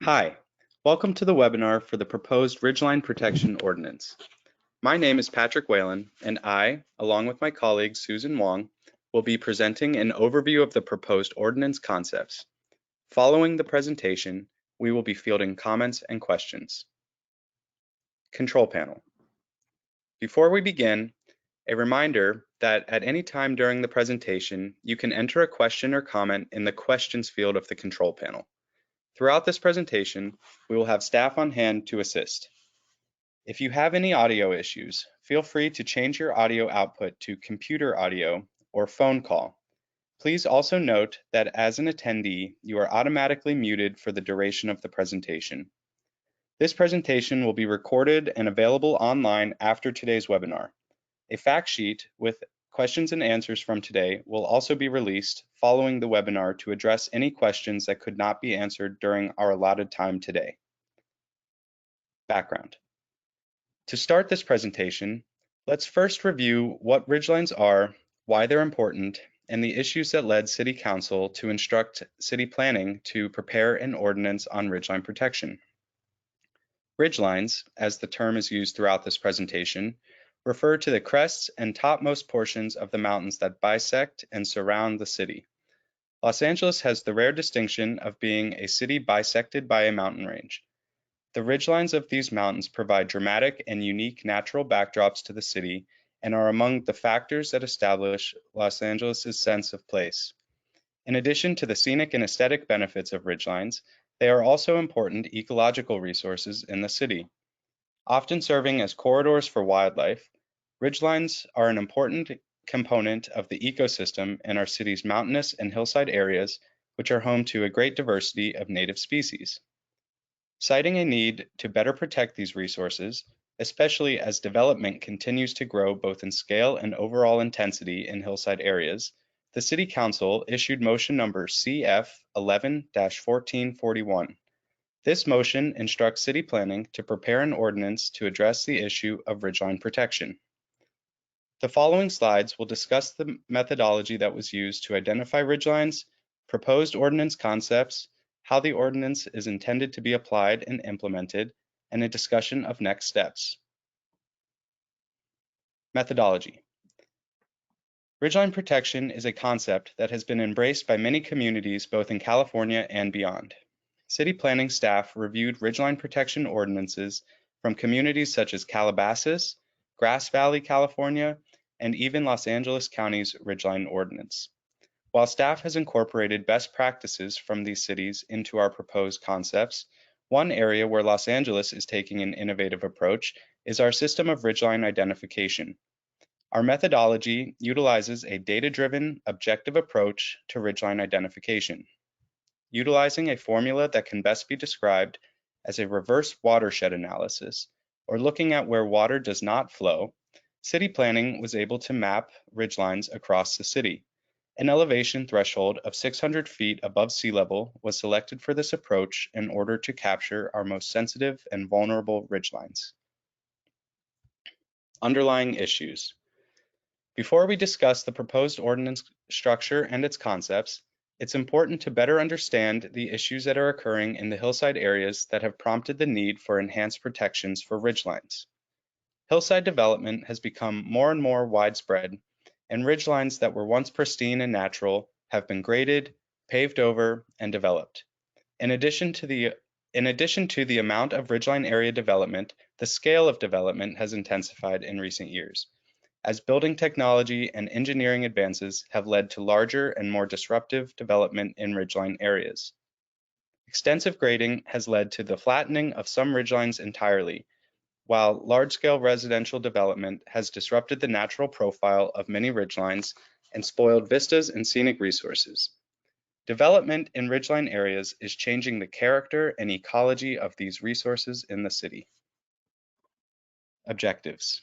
Hi, welcome to the webinar for the proposed Ridgeline Protection Ordinance. My name is Patrick Whalen, and I, along with my colleague Susan Wong, will be presenting an overview of the proposed ordinance concepts. Following the presentation, we will be fielding comments and questions. Control panel. Before we begin, a reminder that at any time during the presentation, you can enter a question or comment in the questions field of the control panel. Throughout this presentation, we will have staff on hand to assist. If you have any audio issues, feel free to change your audio output to computer audio or phone call. Please also note that as an attendee, you are automatically muted for the duration of the presentation. This presentation will be recorded and available online after today's webinar. A fact sheet with questions and answers from today will also be released following the webinar to address any questions that could not be answered during our allotted time today. Background. To start this presentation, let's first review what ridgelines are, why they're important, and the issues that led City Council to instruct City Planning to prepare an ordinance on ridgeline protection. Ridgelines, as the term is used throughout this presentation, refer to the crests and topmost portions of the mountains that bisect and surround the city. Los Angeles has the rare distinction of being a city bisected by a mountain range. The ridgelines of these mountains provide dramatic and unique natural backdrops to the city and are among the factors that establish Los Angeles' sense of place. In addition to the scenic and aesthetic benefits of ridgelines, they are also important ecological resources in the city. Often serving as corridors for wildlife, ridgelines are an important component of the ecosystem in our city's mountainous and hillside areas, which are home to a great diversity of native species. Citing a need to better protect these resources, especially as development continues to grow both in scale and overall intensity in hillside areas, the City Council issued motion number CF 11-1441. This motion instructs City Planning to prepare an ordinance to address the issue of ridgeline protection. The following slides will discuss the methodology that was used to identify ridgelines, proposed ordinance concepts, how the ordinance is intended to be applied and implemented, and a discussion of next steps. Methodology. Ridgeline protection is a concept that has been embraced by many communities both in California and beyond. City planning staff reviewed ridgeline protection ordinances from communities such as Calabasas, Grass Valley, California, and even Los Angeles County's ridgeline ordinance. While staff has incorporated best practices from these cities into our proposed concepts, one area where Los Angeles is taking an innovative approach is our system of ridgeline identification. Our methodology utilizes a data-driven, objective approach to ridgeline identification. Utilizing a formula that can best be described as a reverse watershed analysis, or looking at where water does not flow, city planning was able to map ridgelines across the city. An elevation threshold of 600 feet above sea level was selected for this approach in order to capture our most sensitive and vulnerable ridgelines. Underlying issues. Before we discuss the proposed ordinance structure and its concepts, it's important to better understand the issues that are occurring in the hillside areas that have prompted the need for enhanced protections for ridgelines. Hillside development has become more and more widespread, and ridgelines that were once pristine and natural have been graded, paved over, and developed. In addition to the amount of ridgeline area development, the scale of development has intensified in recent years, as building technology and engineering advances have led to larger and more disruptive development in ridgeline areas. Extensive grading has led to the flattening of some ridgelines entirely, while large-scale residential development has disrupted the natural profile of many ridgelines and spoiled vistas and scenic resources. Development in ridgeline areas is changing the character and ecology of these resources in the city. Objectives.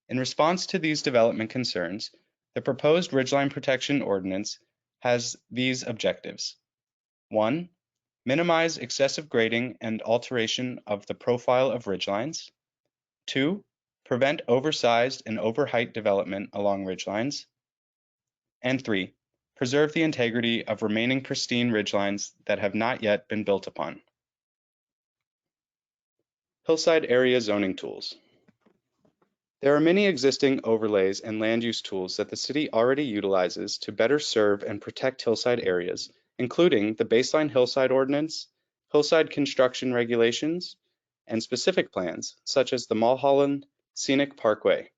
In response to these development concerns, the proposed ridgeline protection ordinance has these objectives. 1. Minimize excessive grading and alteration of the profile of ridgelines. 2. Prevent oversized and overheight development along ridgelines. And 3. preserve the integrity of remaining pristine ridgelines that have not yet been built upon. Hillside area zoning tools. There are many existing overlays and land use tools that the city already utilizes to better serve and protect hillside areas, including the baseline hillside ordinance, hillside construction regulations, and specific plans, such as the Mulholland Scenic Parkway.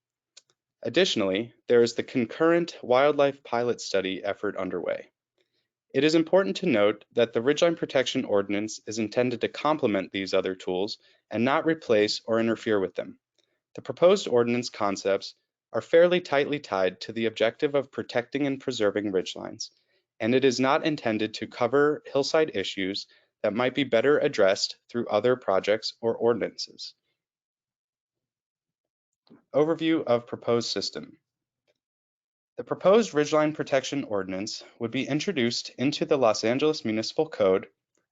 Additionally, there is the concurrent wildlife pilot study effort underway. It is important to note that the Ridgeline Protection Ordinance is intended to complement these other tools and not replace or interfere with them. The proposed ordinance concepts are fairly tightly tied to the objective of protecting and preserving ridgelines, and it is not intended to cover hillside issues that might be better addressed through other projects or ordinances. Overview of proposed system. The proposed Ridgeline Protection Ordinance would be introduced into the Los Angeles Municipal Code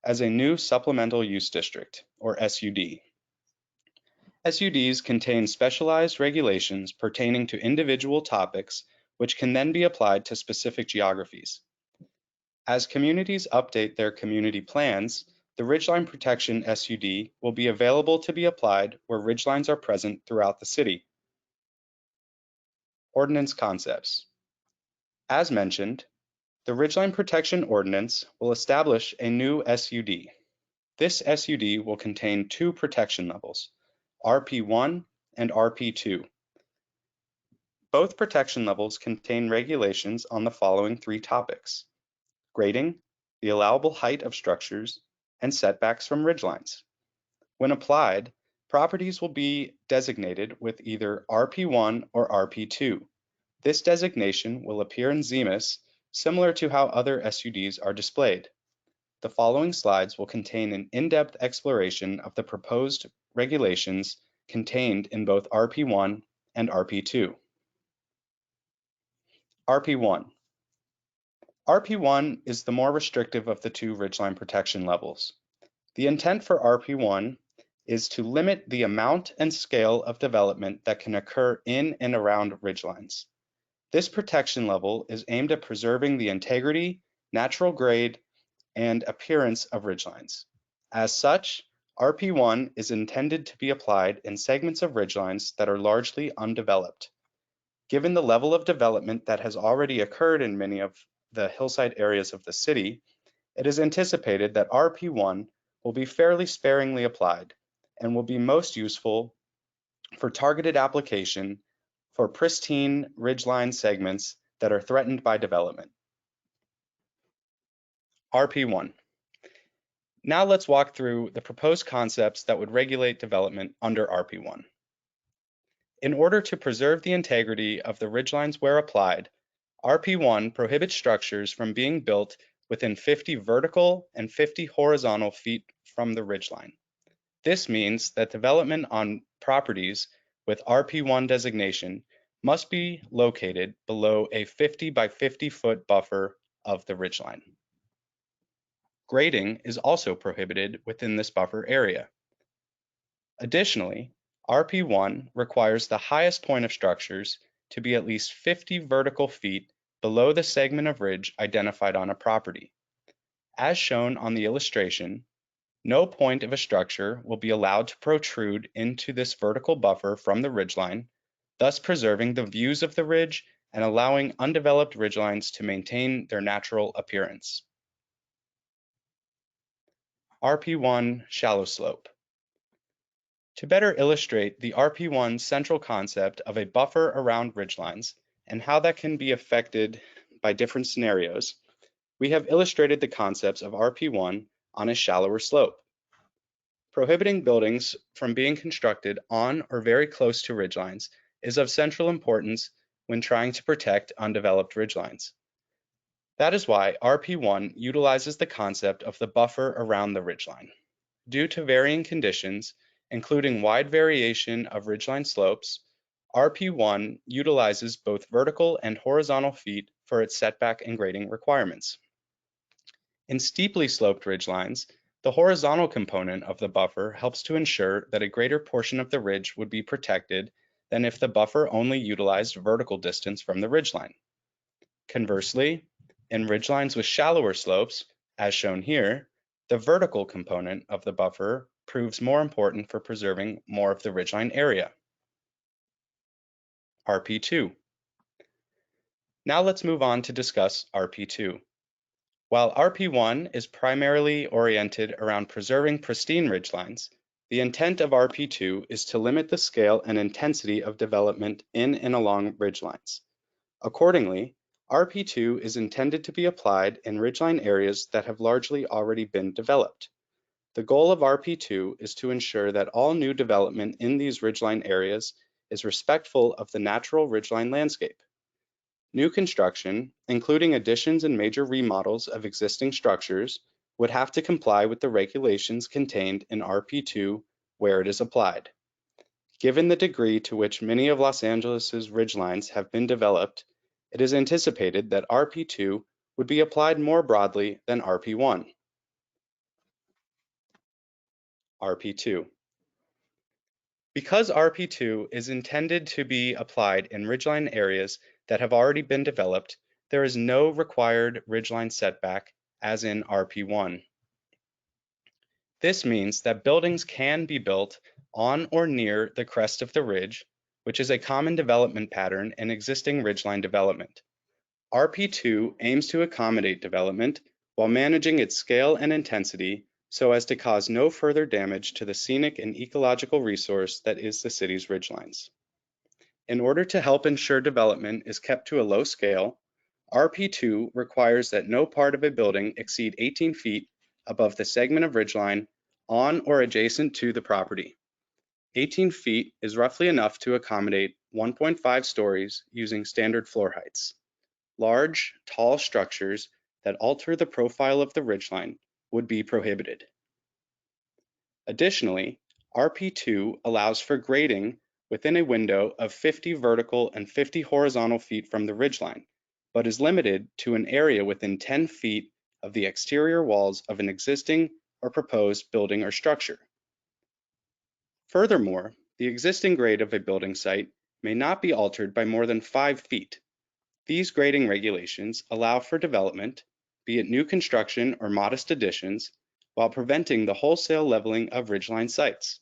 as a new supplemental use district, or SUD. SUDs contain specialized regulations pertaining to individual topics which can then be applied to specific geographies. As communities update their community plans, the Ridgeline Protection SUD will be available to be applied where ridgelines are present throughout the city. Ordinance concepts. As mentioned, the Ridgeline Protection Ordinance will establish a new SUD. This SUD will contain two protection levels, RP1 and RP2. Both protection levels contain regulations on the following three topics: grading, the allowable height of structures, and setbacks from ridgelines. When applied, properties will be designated with either RP1 or RP2. This designation will appear in Zemus, similar to how other SUDs are displayed. The following slides will contain an in-depth exploration of the proposed regulations contained in both RP1 and RP2. RP1. RP1 is the more restrictive of the two ridgeline protection levels. The intent for RP1 is to limit the amount and scale of development that can occur in and around ridgelines. This protection level is aimed at preserving the integrity, natural grade, and appearance of ridgelines. As such, RP1 is intended to be applied in segments of ridgelines that are largely undeveloped. Given the level of development that has already occurred in many of the hillside areas of the city, it is anticipated that RP1 will be fairly sparingly applied and will be most useful for targeted application for pristine ridgeline segments that are threatened by development. RP1. Now let's walk through the proposed concepts that would regulate development under RP1. In order to preserve the integrity of the ridgelines where applied, RP1 prohibits structures from being built within 50 vertical and 50 horizontal feet from the ridgeline. This means that development on properties with RP1 designation must be located below a 50 by 50 foot buffer of the ridgeline. Grading is also prohibited within this buffer area. Additionally, RP1 requires the highest point of structures to be at least 50 vertical feet below the segment of ridge identified on a property. As shown on the illustration, no point of a structure will be allowed to protrude into this vertical buffer from the ridgeline, thus preserving the views of the ridge and allowing undeveloped ridgelines to maintain their natural appearance. RP1 shallow slope. To better illustrate the RP1 central concept of a buffer around ridgelines and how that can be affected by different scenarios, we have illustrated the concepts of RP1 on a shallower slope. Prohibiting buildings from being constructed on or very close to ridgelines is of central importance when trying to protect undeveloped ridgelines. That is why RP1 utilizes the concept of the buffer around the ridgeline. Due to varying conditions, including wide variation of ridgeline slopes, RP1 utilizes both vertical and horizontal feet for its setback and grading requirements. In steeply sloped ridgelines, the horizontal component of the buffer helps to ensure that a greater portion of the ridge would be protected than if the buffer only utilized vertical distance from the ridgeline. Conversely, In ridgelines with shallower slopes, as shown here, the vertical component of the buffer proves more important for preserving more of the ridgeline area. RP2. Now let's move on to discuss RP2. While RP1 is primarily oriented around preserving pristine ridgelines, the intent of RP2 is to limit the scale and intensity of development in and along ridgelines. Accordingly, RP2 is intended to be applied in ridgeline areas that have largely already been developed. The goal of RP2 is to ensure that all new development in these ridgeline areas is respectful of the natural ridgeline landscape. New construction, including additions and major remodels of existing structures, would have to comply with the regulations contained in RP2 where it is applied. Given the degree to which many of Los Angeles's ridgelines have been developed, it is anticipated that RP2 would be applied more broadly than RP1. RP2. Because RP2 is intended to be applied in ridgeline areas that have already been developed, there is no required ridgeline setback as in RP1. This means that buildings can be built on or near the crest of the ridge, which is a common development pattern in existing ridgeline development. RP2 aims to accommodate development while managing its scale and intensity so as to cause no further damage to the scenic and ecological resource that is the city's ridgelines. In order to help ensure development is kept to a low scale, RP2 requires that no part of a building exceed 18 feet above the segment of ridgeline on or adjacent to the property. 18 feet is roughly enough to accommodate 1.5 stories using standard floor heights. Large, tall structures that alter the profile of the ridgeline would be prohibited. Additionally, RP2 allows for grading within a window of 50 vertical and 50 horizontal feet from the ridgeline, but is limited to an area within 10 feet of the exterior walls of an existing or proposed building or structure. Furthermore, the existing grade of a building site may not be altered by more than 5 feet. These grading regulations allow for development, be it new construction or modest additions, while preventing the wholesale leveling of ridgeline sites.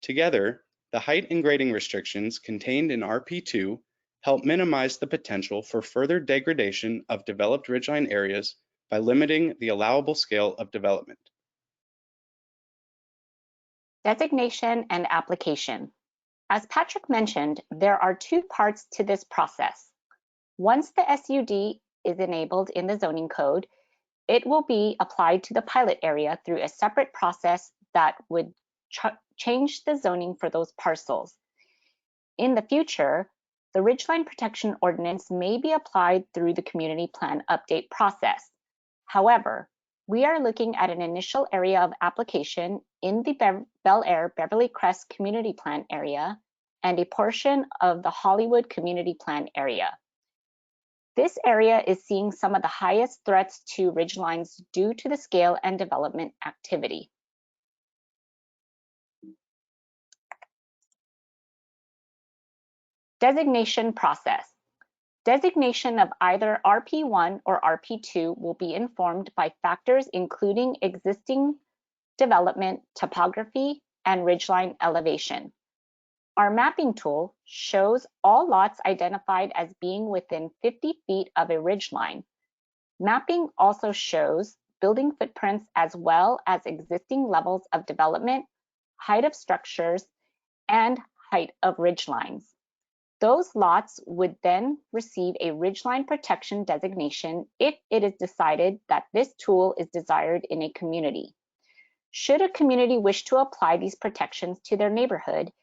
Together, the height and grading restrictions contained in RP2 help minimize the potential for further degradation of developed ridgeline areas by limiting the allowable scale of development. Designation and application. As Patrick mentioned, there are two parts to this process. Once the SUD is enabled in the zoning code, it will be applied to the pilot area through a separate process that would change the zoning for those parcels. In the future, the Ridgeline Protection Ordinance may be applied through the community plan update process. However, we are looking at an initial area of application in the Bel Air Beverly Crest Community Plan area and a portion of the Hollywood Community Plan area. This area is seeing some of the highest threats to ridgelines due to the scale and development activity. Designation process. Designation of either RP1 or RP2 will be informed by factors including existing development, topography, and ridgeline elevation. Our mapping tool shows all lots identified as being within 50 feet of a ridgeline. Mapping also shows building footprints as well as existing levels of development, height of structures, and height of ridgelines. Those lots would then receive a ridgeline protection designation if it is decided that this tool is desired in a community. Should a community wish to apply these protections to their neighborhood,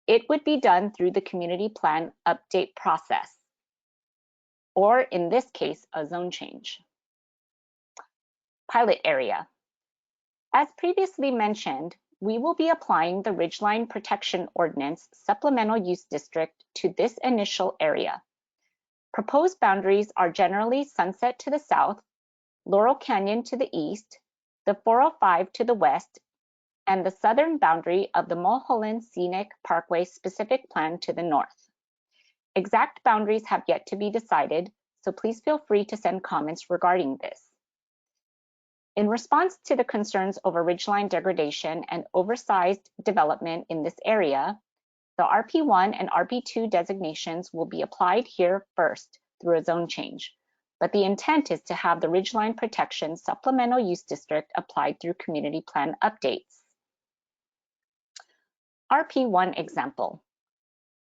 it would be done through the community plan update process, or in this case, a zone change. Pilot area. As previously mentioned, we will be applying the Ridgeline Protection Ordinance Supplemental Use District to this initial area. Proposed boundaries are generally Sunset to the south, Laurel Canyon to the east, the 405 to the west, and the southern boundary of the Mulholland Scenic Parkway Specific Plan to the north. Exact boundaries have yet to be decided, so please feel free to send comments regarding this. In response to the concerns over ridgeline degradation and oversized development in this area, the RP1 and RP2 designations will be applied here first through a zone change, but the intent is to have the Ridgeline Protection Supplemental Use District applied through community plan updates. RP1 example.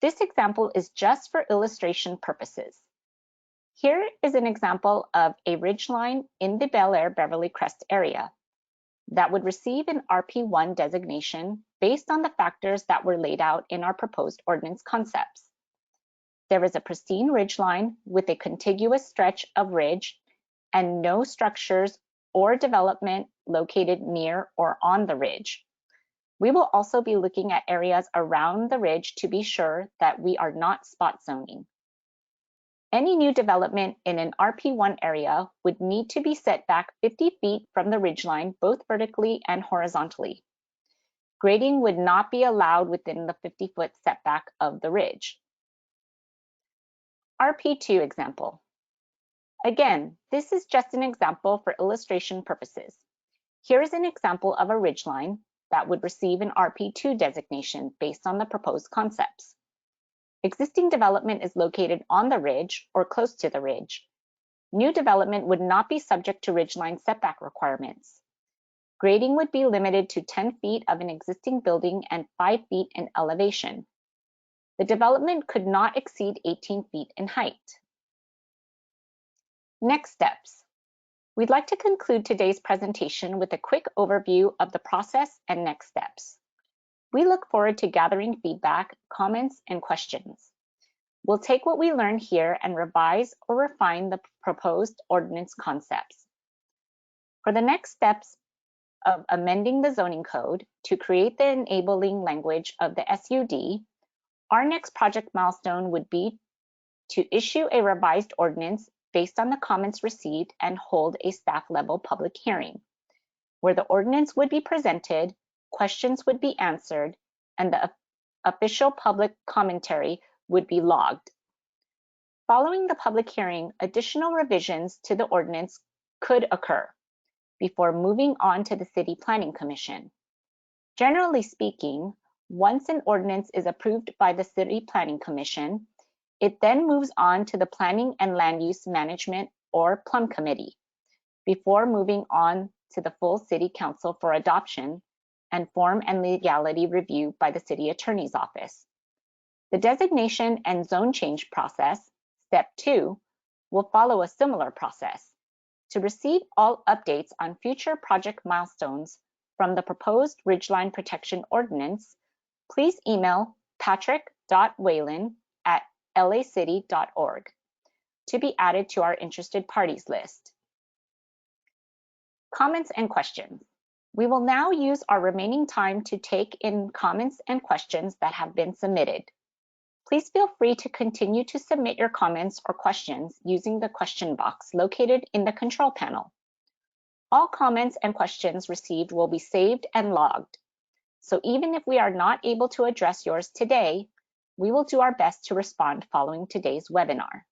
This example is just for illustration purposes. Here is an example of a ridgeline in the Bel Air Beverly Crest area that would receive an RP1 designation based on the factors that were laid out in our proposed ordinance concepts. There is a pristine ridgeline with a contiguous stretch of ridge and no structures or development located near or on the ridge. We will also be looking at areas around the ridge to be sure that we are not spot zoning. Any new development in an RP1 area would need to be set back 50 feet from the ridgeline, both vertically and horizontally. Grading would not be allowed within the 50-foot setback of the ridge. RP2 example. Again, this is just an example for illustration purposes. Here is an example of a ridgeline that would receive an RP2 designation based on the proposed concepts. Existing development is located on the ridge or close to the ridge. New development would not be subject to ridgeline setback requirements. Grading would be limited to 10 feet of an existing building and 5 feet in elevation. The development could not exceed 18 feet in height. Next steps. We'd like to conclude today's presentation with a quick overview of the process and next steps. We look forward to gathering feedback, comments, and questions. We'll take what we learn here and revise or refine the proposed ordinance concepts. For the next steps of amending the zoning code to create the enabling language of the SUD, our next project milestone would be to issue a revised ordinance based on the comments received and hold a staff level public hearing, where the ordinance would be presented, questions would be answered, and the official public commentary would be logged. Following the public hearing, additional revisions to the ordinance could occur before moving on to the City Planning Commission. Generally speaking, once an ordinance is approved by the City Planning Commission, it then moves on to the Planning and Land Use Management or PLUM Committee before moving on to the full City Council for adoption and form and legality review by the City Attorney's Office. The designation and zone change process, step 2, will follow a similar process. To receive all updates on future project milestones from the proposed Ridgeline Protection Ordinance, please email patrick.whalen@lacity.org to be added to our interested parties list. Comments and questions. We will now use our remaining time to take in comments and questions that have been submitted. Please feel free to continue to submit your comments or questions using the question box located in the control panel. All comments and questions received will be saved and logged. So even if we are not able to address yours today, we will do our best to respond following today's webinar.